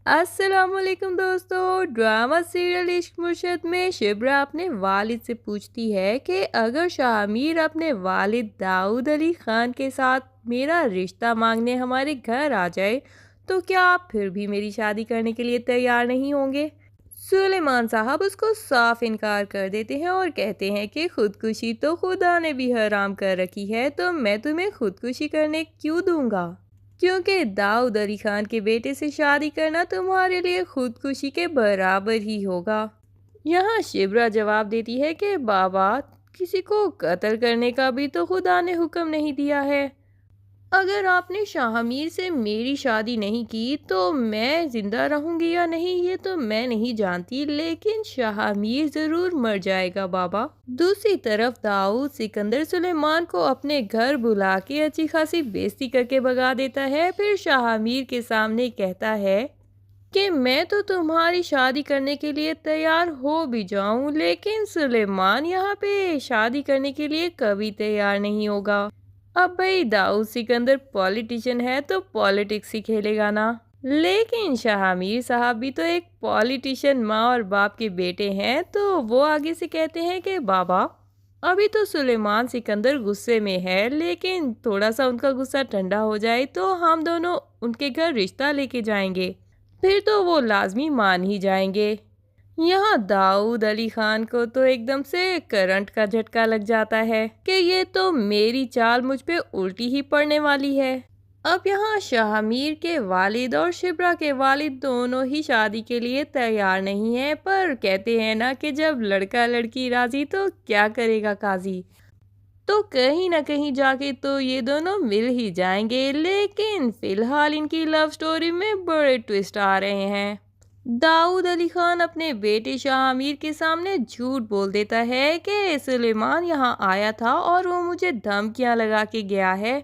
अस्सलाम वालेकुम दोस्तों। ड्रामा सीरियल इश्क मुर्शद में शिब्रा अपने वालिद से पूछती है कि अगर शामिर अपने वालिद दाऊद अली खान के साथ मेरा रिश्ता मांगने हमारे घर आ जाए तो क्या आप फिर भी मेरी शादी करने के लिए तैयार नहीं होंगे। सुलेमान साहब उसको साफ इनकार कर देते हैं और कहते हैं कि खुदकुशी तो खुदा ने भी हराम कर रखी है, तो मैं तुम्हें खुदकुशी करने क्यों दूंगा, क्योंकि दाऊद अली खान के बेटे से शादी करना तुम्हारे लिए खुदकुशी के बराबर ही होगा। यहाँ शिब्रा जवाब देती है कि बाबा, किसी को कत्ल करने का भी तो खुदा ने हुक्म नहीं दिया है। अगर आपने शाहमीर से मेरी शादी नहीं की तो मैं जिंदा रहूंगी या नहीं ये तो मैं नहीं जानती, लेकिन शाहमीर जरूर मर जाएगा बाबा। दूसरी तरफ दाऊद सिकंदर सुलेमान को अपने घर बुला के अच्छी खासी बेइज्जती करके भगा देता है। फिर शाहमीर के सामने कहता है कि मैं तो तुम्हारी शादी करने के लिए तैयार हो भी जाऊं, लेकिन सुलेमान यहाँ पे शादी करने के लिए कभी तैयार नहीं होगा। अब भाई दाऊद सिकंदर पॉलिटिशियन है तो पॉलिटिक्स ही खेलेगा ना, लेकिन शाहमीर साहब भी तो एक पॉलिटिशियन माँ और बाप के बेटे हैं, तो वो आगे से कहते हैं कि बाबा, अभी तो सुलेमान सिकंदर गुस्से में है, लेकिन थोड़ा सा उनका गुस्सा ठंडा हो जाए तो हम दोनों उनके घर रिश्ता लेके जाएंगे, फिर तो वो लाजमी मान ही जाएंगे। यहाँ दाऊद अली खान को तो एकदम से करंट का झटका लग जाता है कि ये तो मेरी चाल मुझ पे उल्टी ही पड़ने वाली है। अब यहाँ शाहमीर के वालिद और शिब्रा के वालिद दोनों ही शादी के लिए तैयार नहीं है, पर कहते हैं ना कि जब लड़का लड़की राजी तो क्या करेगा काजी, तो कहीं ना कहीं जाके तो ये दोनों मिल ही जाएंगे। लेकिन फिलहाल इनकी लव स्टोरी में बड़े ट्विस्ट आ रहे हैं। दाऊद अली खान अपने बेटे शाहमीर के सामने झूठ बोल देता है कि सुलेमान यहाँ आया था और वो मुझे धमकियाँ लगा के गया है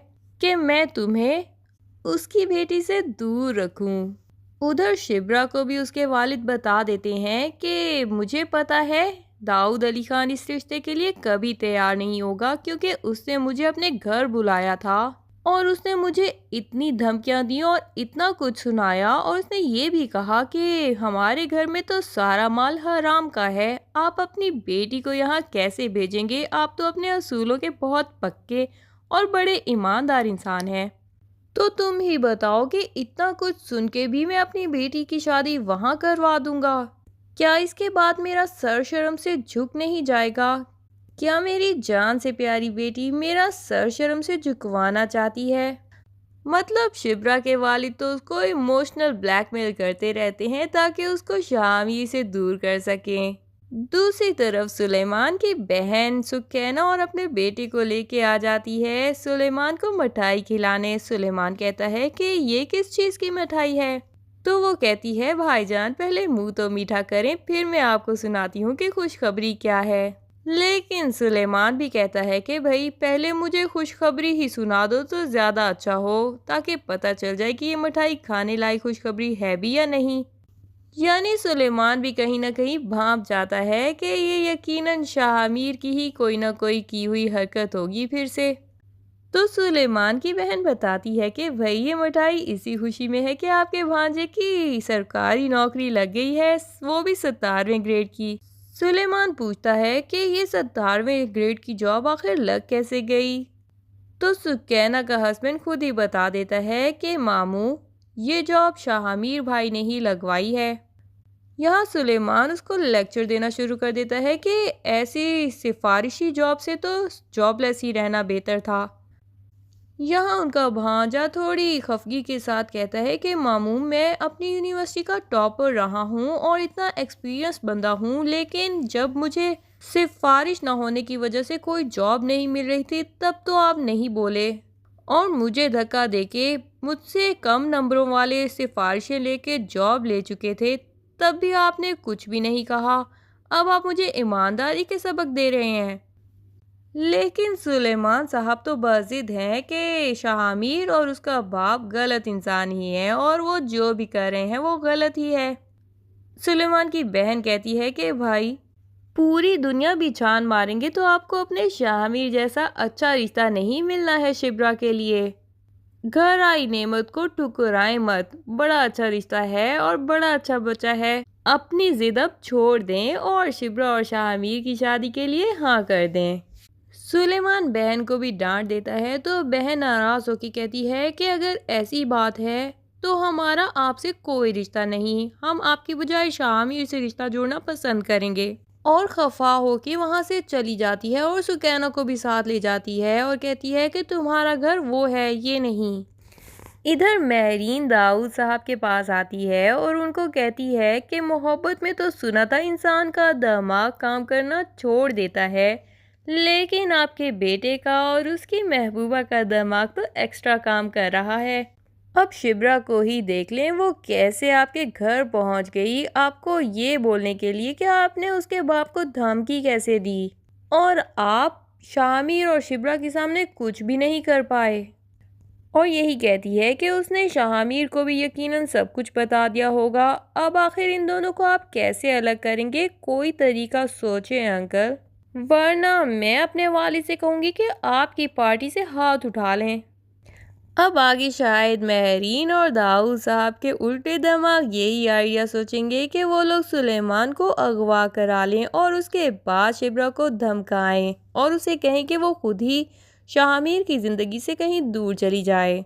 कि मैं तुम्हें उसकी बेटी से दूर रखूं। उधर शिब्रा को भी उसके वालिद बता देते हैं कि मुझे पता है दाऊद अली खान इस रिश्ते के लिए कभी तैयार नहीं होगा, क्योंकि उसने मुझे अपने घर बुलाया था और उसने मुझे इतनी धमकियां दी और इतना कुछ सुनाया, और उसने ये भी कहा कि हमारे घर में तो सारा माल हराम का है, आप अपनी बेटी को यहाँ कैसे भेजेंगे, आप तो अपने असूलों के बहुत पक्के और बड़े ईमानदार इंसान हैं। तो तुम ही बताओ कि इतना कुछ सुन के भी मैं अपनी बेटी की शादी वहाँ करवा दूंगा, क्या इसके बाद मेरा सर शर्म से झुक नहीं जाएगा? क्या मेरी जान से प्यारी बेटी मेरा सर शर्म से झुकवाना चाहती है? मतलब शिब्रा के वालिद तो उसको इमोशनल ब्लैकमेल करते रहते हैं ताकि उसको शामी से दूर कर सकें। दूसरी तरफ सुलेमान की बहन सुकैना और अपने बेटे को लेके आ जाती है सुलेमान को मिठाई खिलाने। सुलेमान कहता है कि ये किस चीज़ की मिठाई है, तो वो कहती है भाईजान पहले मुंह तो मीठा करें, फिर मैं आपको सुनाती हूँ कि खुशखबरी क्या है। लेकिन सुलेमान भी कहता है कि भाई पहले मुझे खुशखबरी ही सुना दो तो ज़्यादा अच्छा हो, ताकि पता चल जाए कि ये मिठाई खाने लायक खुशखबरी है भी या नहीं। यानी सुलेमान भी कहीं ना कहीं भांप जाता है कि ये यकीनन शाहमीर की ही कोई ना कोई की हुई हरकत होगी फिर से। तो सुलेमान की बहन बताती है कि भाई ये मिठाई इसी खुशी में है कि आपके भांजे की सरकारी नौकरी लग गई है, वो भी 17वें ग्रेड की। सुलेमान पूछता है कि ये 17वें ग्रेड की जॉब आखिर लग कैसे गई, तो सुकैना का हस्बैंड खुद ही बता देता है कि मामू, ये जॉब शाहमीर भाई ने ही लगवाई है। यहाँ सुलेमान उसको लेक्चर देना शुरू कर देता है कि ऐसी सिफारिशी जॉब से तो जॉबलेस ही रहना बेहतर था। यहाँ उनका भांजा थोड़ी खफगी के साथ कहता है कि मामू, मैं अपनी यूनिवर्सिटी का टॉपर रहा हूँ और इतना एक्सपीरियंस बंदा हूँ, लेकिन जब मुझे सिफारिश ना होने की वजह से कोई जॉब नहीं मिल रही थी तब तो आप नहीं बोले, और मुझे धक्का देके मुझसे कम नंबरों वाले सिफारिशें लेके जॉब ले चुके थे, तब भी आपने कुछ भी नहीं कहा। अब आप मुझे ईमानदारी के सबक दे रहे हैं। लेकिन सुलेमान साहब तो बाजिद हैं कि शाहमीर और उसका बाप गलत इंसान ही है और वो जो भी कर रहे हैं वो गलत ही है। सुलेमान की बहन कहती है कि भाई पूरी दुनिया भी छान मारेंगे तो आपको अपने शाहमीर जैसा अच्छा रिश्ता नहीं मिलना है शिब्रा के लिए। घर आई नेमत को ठुकराए मत, बड़ा अच्छा रिश्ता है और बड़ा अच्छा बच्चा है। अपनी जिद अब छोड़ दें और शिब्रा और शाहमीर की शादी के लिए हाँ कर दें। सुलेमान बहन को भी डांट देता है तो बहन नाराज होकर कहती है कि अगर ऐसी बात है तो हमारा आपसे कोई रिश्ता नहीं, हम आपकी बजाय शाहमीर से रिश्ता जोड़ना पसंद करेंगे। और खफा होके वहाँ से चली जाती है और सुकैना को भी साथ ले जाती है और कहती है कि तुम्हारा घर वो है, ये नहीं। इधर महरीन दाऊद साहब के पास आती है और उनको कहती है कि मोहब्बत में तो सुना था इंसान का दिमाग काम करना छोड़ देता है, लेकिन आपके बेटे का और उसकी महबूबा का दिमाग तो एक्स्ट्रा काम कर रहा है। अब शिब्रा को ही देख लें, वो कैसे आपके घर पहुंच गई आपको ये बोलने के लिए कि आपने उसके बाप को धमकी कैसे दी और आप शामिर और शिब्रा के सामने कुछ भी नहीं कर पाए। और यही कहती है कि उसने शाहमीर को भी यकीनन सब कुछ बता दिया होगा। अब आखिर इन दोनों को आप कैसे अलग करेंगे, कोई तरीका सोचें अंकल, वरना मैं अपने वालिद से कहूँगी कि आपकी पार्टी से हाथ उठा लें। अब आगे शायद महरीन और दाऊद साहब के उल्टे दिमाग यही आइडिया सोचेंगे कि वो लोग सुलेमान को अगवा करा लें और उसके बाद शिब्रा को धमकाएं और उसे कहें कि वो खुद ही शाहमीर की ज़िंदगी से कहीं दूर चली जाए।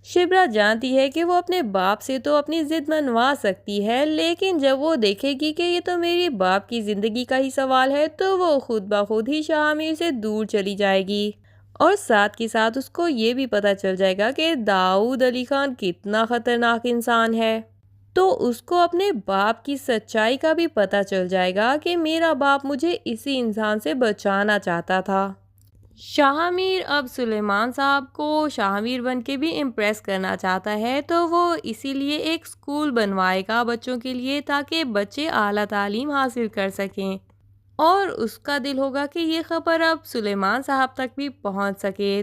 शिब्रा जानती है कि वो अपने बाप से तो अपनी ज़िद मनवा सकती है, लेकिन जब वो देखेगी कि ये तो मेरी बाप की ज़िंदगी का ही सवाल है तो वो खुद ब खुद ही शाहमीर से दूर चली जाएगी। और साथ के साथ उसको ये भी पता चल जाएगा कि दाऊद अली खान कितना ख़तरनाक इंसान है, तो उसको अपने बाप की सच्चाई का भी पता चल जाएगा कि मेरा बाप मुझे इसी इंसान से बचाना चाहता था। शाहमीर अब सुलेमान साहब को शाहमीर बन के भी इम्प्रेस करना चाहता है, तो वो इसीलिए एक स्कूल बनवाएगा बच्चों के लिए ताकि बच्चे आला तालीम हासिल कर सकें। और उसका दिल होगा कि ये खबर अब सुलेमान साहब तक भी पहुंच सके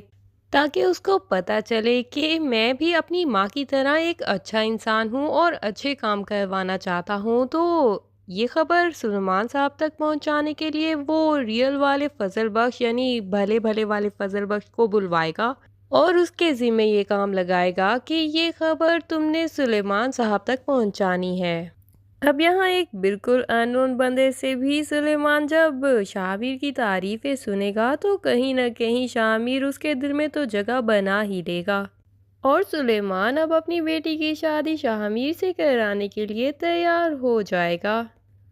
ताकि उसको पता चले कि मैं भी अपनी माँ की तरह एक अच्छा इंसान हूँ और अच्छे काम करवाना चाहता हूँ। तो ये खबर सुलेमान साहब तक पहुंचाने के लिए वो रियल वाले फजल बख्श यानी भले भले वाले फजल बख्श को बुलवाएगा और उसके ज़िम्मे ये काम लगाएगा कि ये खबर तुमने सुलेमान साहब तक पहुंचानी है। अब यहाँ एक बिल्कुल अननोन बंदे से भी सुलेमान जब शामिर की तारीफ़ें सुनेगा तो कहीं ना कहीं शामिर उसके दिल में तो जगह बना ही लेगा और सुलेमान अब अपनी बेटी की शादी शामिर से कराने के लिए तैयार हो जाएगा।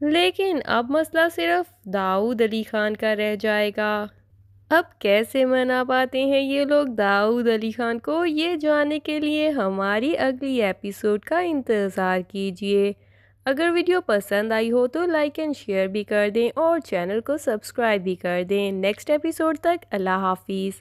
लेकिन अब मसला सिर्फ दाऊद अली खान का रह जाएगा। अब कैसे मना पाते हैं ये लोग दाऊद अली खान को, ये जानने के लिए हमारी अगली एपिसोड का इंतज़ार कीजिए। अगर वीडियो पसंद आई हो तो लाइक एंड शेयर भी कर दें और चैनल को सब्सक्राइब भी कर दें। नेक्स्ट एपिसोड तक अल्लाह हाफिज़।